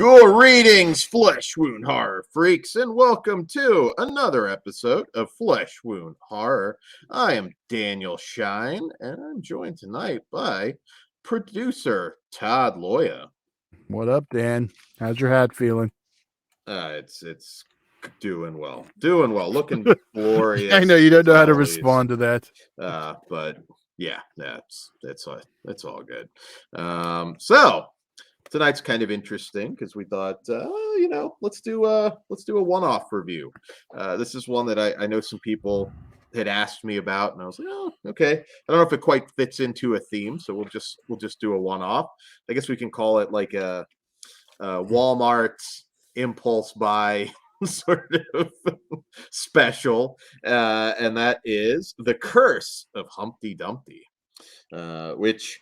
Greetings, flesh wound horror freaks, and welcome to another episode of Flesh Wound Horror. I am Daniel Shine, and I'm joined tonight by producer Todd Loya. What up, Dan? How's your hat feeling? It's doing well, looking glorious. I know you don't know how to respond to that, but yeah, that's all good. So tonight's kind of interesting because we thought, let's do a one-off review. This is one that I know some people had asked me about, and I was like, oh, okay. I don't know if it quite fits into a theme, so we'll just do a one-off. I guess we can call it like a Walmart impulse buy sort of special, and that is The Curse of Humpty Dumpty, which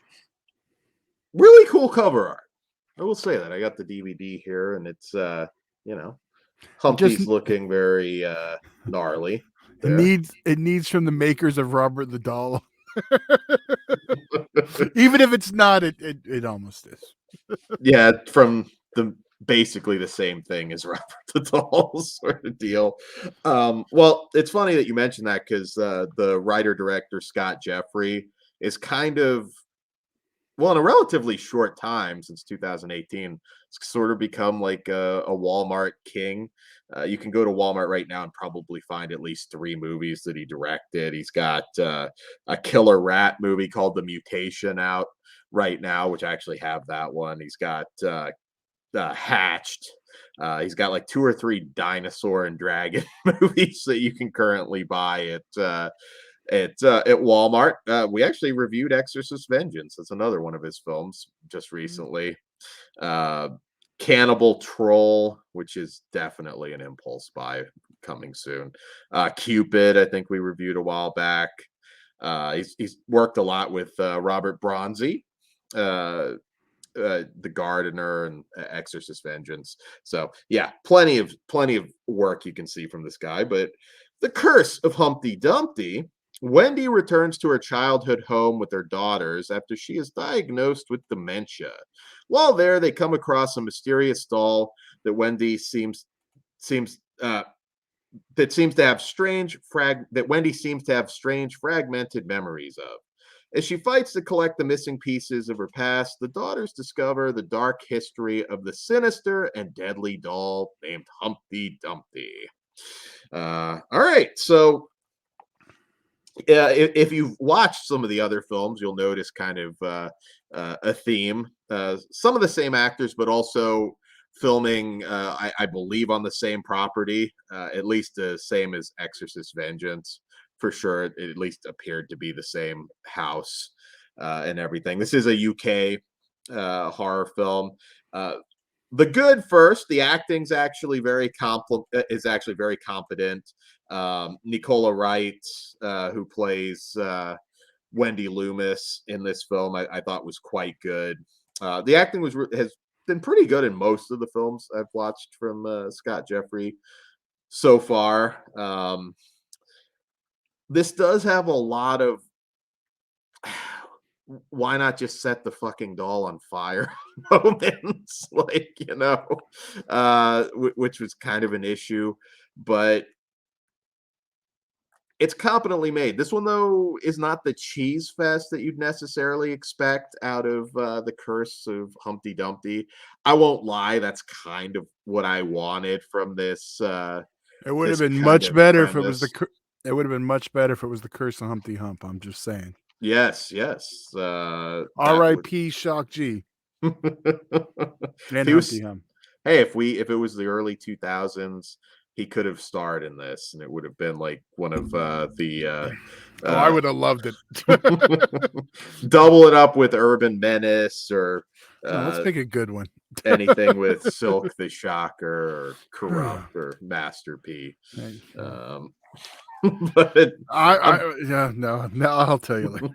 really cool cover art. I will say that. I got the DVD here, and it's Humpty's looking very gnarly. It needs from the makers of Robert the Doll. Even if it's not, it almost is. Yeah, from basically the same thing as Robert the Doll sort of deal. Well, it's funny that you mentioned that because the writer-director Scott Jeffrey is kind of, well, in a relatively short time since 2018, it's sort of become like a Walmart king. You can go to Walmart right now and probably find at least 3 movies that he directed. He's got a killer rat movie called The Mutation out right now, which I actually have that one. He's got Hatched. He's got like 2 or 3 dinosaur and dragon movies that you can currently buy at Walmart. We actually reviewed Exorcist Vengeance. That's another one of his films just recently. Cannibal Troll, which is definitely an impulse buy coming soon. Cupid, I think we reviewed a while back. He's worked a lot with Robert Bronzi, The Gardener, and Exorcist Vengeance. So yeah, plenty of work you can see from this guy. But The Curse of Humpty Dumpty. Wendy returns to her childhood home with her daughters after she is diagnosed with dementia. While there, they come across a mysterious doll that Wendy seems to have strange fragmented memories of. As she fights to collect the missing pieces of her past, the daughters discover the dark history of the sinister and deadly doll named Humpty Dumpty. All right, so if you've watched some of the other films, you'll notice kind of a theme. Some of the same actors, but also filming, I believe, on the same property, at least the same as Exorcist Vengeance. For sure, it at least appeared to be the same house and everything. This is a UK horror film. The good first, the acting's actually very competent. Nicola Wright, who plays Wendy Loomis in this film, I thought was quite good. The acting has been pretty good in most of the films I've watched from Scott Jeffrey so far. This does have a lot of why not just set the fucking doll on fire moments, like, which was kind of an issue, but it's competently made. This one, though, is not the cheese fest that you'd necessarily expect out of The Curse of Humpty Dumpty. I won't lie, that's kind of what I wanted from this. It would have been much better if it was It would have been much better if it was The Curse of Humpty Hump. I'm just saying. Yes. R.I.P. Shock G. And Humpty Hump. Hey, if it was the early 2000s, he could have starred in this, and it would have been like one of the. I would have loved it. Double it up with Urban Menace, or let's pick a good one. Anything with Silk the Shocker, or Corrupt, or Master P. But I'll tell you later.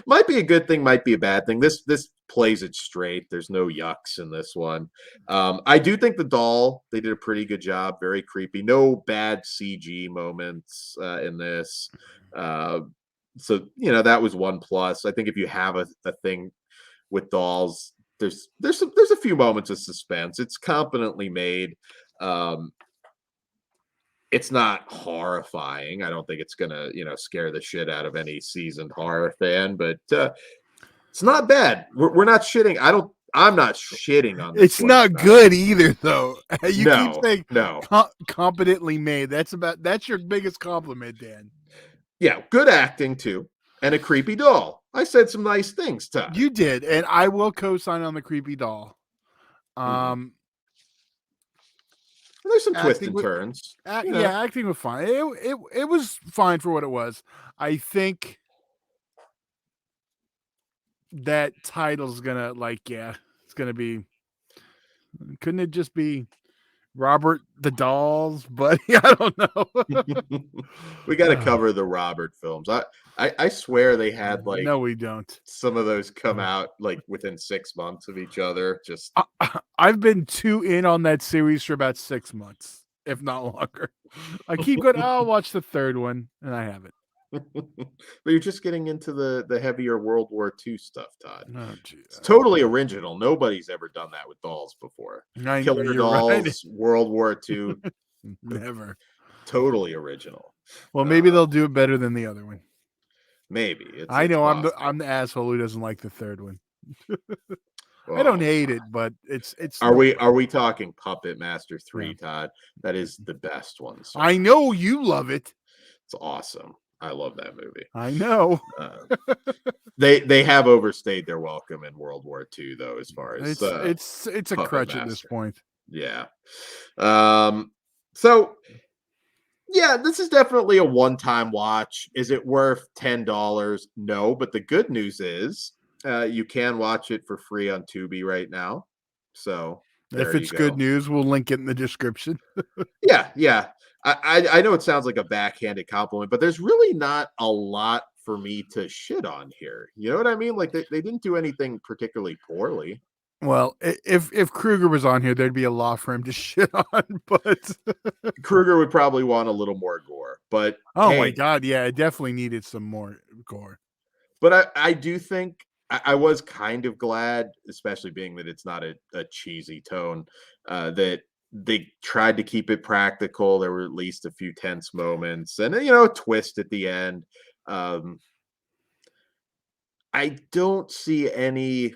Might be a good thing, might be a bad thing. This plays it straight. There's no yucks in this one. I do think the doll, they did a pretty good job. Very creepy. No bad CG moments in this. So that was one plus. I think if you have a thing with dolls, there's a few moments of suspense. It's competently made. It's not horrifying. I don't think it's gonna, scare the shit out of any seasoned horror fan, but it's not bad. We're not shitting. I'm not shitting on this. It's not good either, though. You keep saying competently made. That's your biggest compliment, Dan. Yeah, good acting too, and a creepy doll. I said some nice things, Todd. You did, and I will co-sign on the creepy doll. There's some twists and turns. Yeah, acting was fine. It was fine for what it was. I think that title's gonna it's gonna be. Couldn't it just be Robert the Dolls? But I don't know. We got to cover the Robert films. I swear they had no, we don't. Some of those come out like within 6 months of each other. Just I've been too in on that series for about 6 months, if not longer. I keep going, I'll watch the third one, and I haven't. But you're just getting into the heavier World War II stuff, Todd. Oh, it's totally original. Nobody's ever done that with dolls before. Killer dolls, right. World War II. Never. Totally original. Well, maybe they'll do it better than the other one. Maybe. I know I'm the asshole who doesn't like the third one. I don't hate it, but it's. Are we talking Puppet Master 3, Todd? That is the best one. So I know you love it. It's awesome. I love that movie. I know. They have overstayed their welcome in World War II, though, as far as it's a crutch Master. At this point. Yeah. So yeah, this is definitely a one-time watch. Is it worth $10? No, but the good news is you can watch it for free on Tubi right now. So if it's good news, we'll link it in the description. Yeah. I know it sounds like a backhanded compliment, but there's really not a lot for me to shit on here. You know what I mean? Like they didn't do anything particularly poorly. Well, if Kruger was on here, there'd be a lot for him to shit on, but Kruger would probably want a little more gore. But my God, yeah, it definitely needed some more gore. But I do think I was kind of glad, especially being that it's not a cheesy tone, that they tried to keep it practical. There were at least a few tense moments and, a twist at the end. I don't see any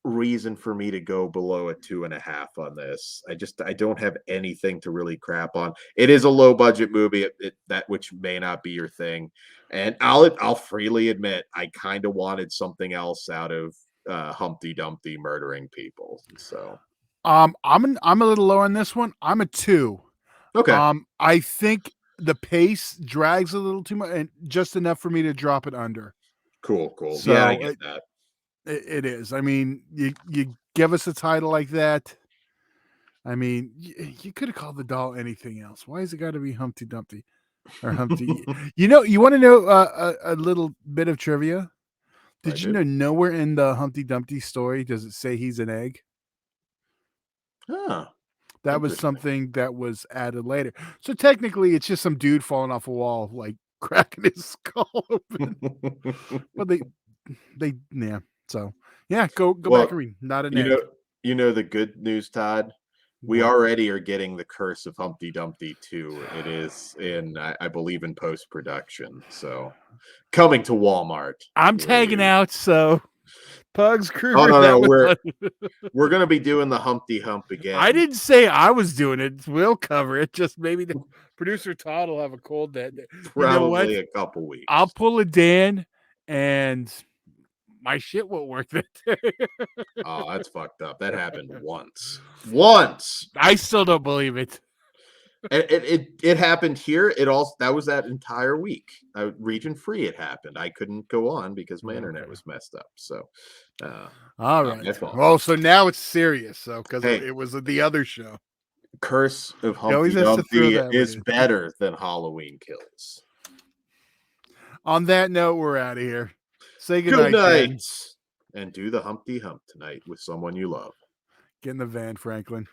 reason for me to go below a 2.5 on this. I don't have anything to really crap on. It is a low budget movie, that which may not be your thing. And I'll freely admit I kind of wanted something else out of Humpty Dumpty murdering people. So I'm a little low on this one. I'm a 2. Okay. I think the pace drags a little too much, and just enough for me to drop it under. Cool. So yeah, I get that. It is. I mean, you give us a title like that. I mean, you could have called the doll anything else. Why has it got to be Humpty Dumpty or Humpty? You want to know a little bit of trivia? Did you know nowhere in the Humpty Dumpty story does it say he's an egg? That was something that was added later. So technically, it's just some dude falling off a wall, like cracking his skull open. But they yeah. So yeah, go back and read. Not an egg. You know the good news, Todd. We already are getting the Curse of Humpty Dumpty 2. It is in, I believe, in post-production. So coming to Walmart. I'm tagging out, so Pugs Kruger. Oh no, we're gonna be doing the Humpty Hump again. I didn't say I was doing it. We'll cover it. Just maybe the producer Todd will have a cold that day. Probably a couple weeks. I'll pull a Dan and my shit won't work that day. Oh, that's fucked up. That happened once. I still don't believe it. It happened here. That was that entire week. Region free. It happened. I couldn't go on because my internet was messed up. So, all right. Oh, so now it's serious. So because it was the other show. Curse of Humpty Dumpty is better than Halloween Kills. On that note, we're out of here. Say good night. And do the Humpty Hump tonight with someone you love. Get in the van, Franklin.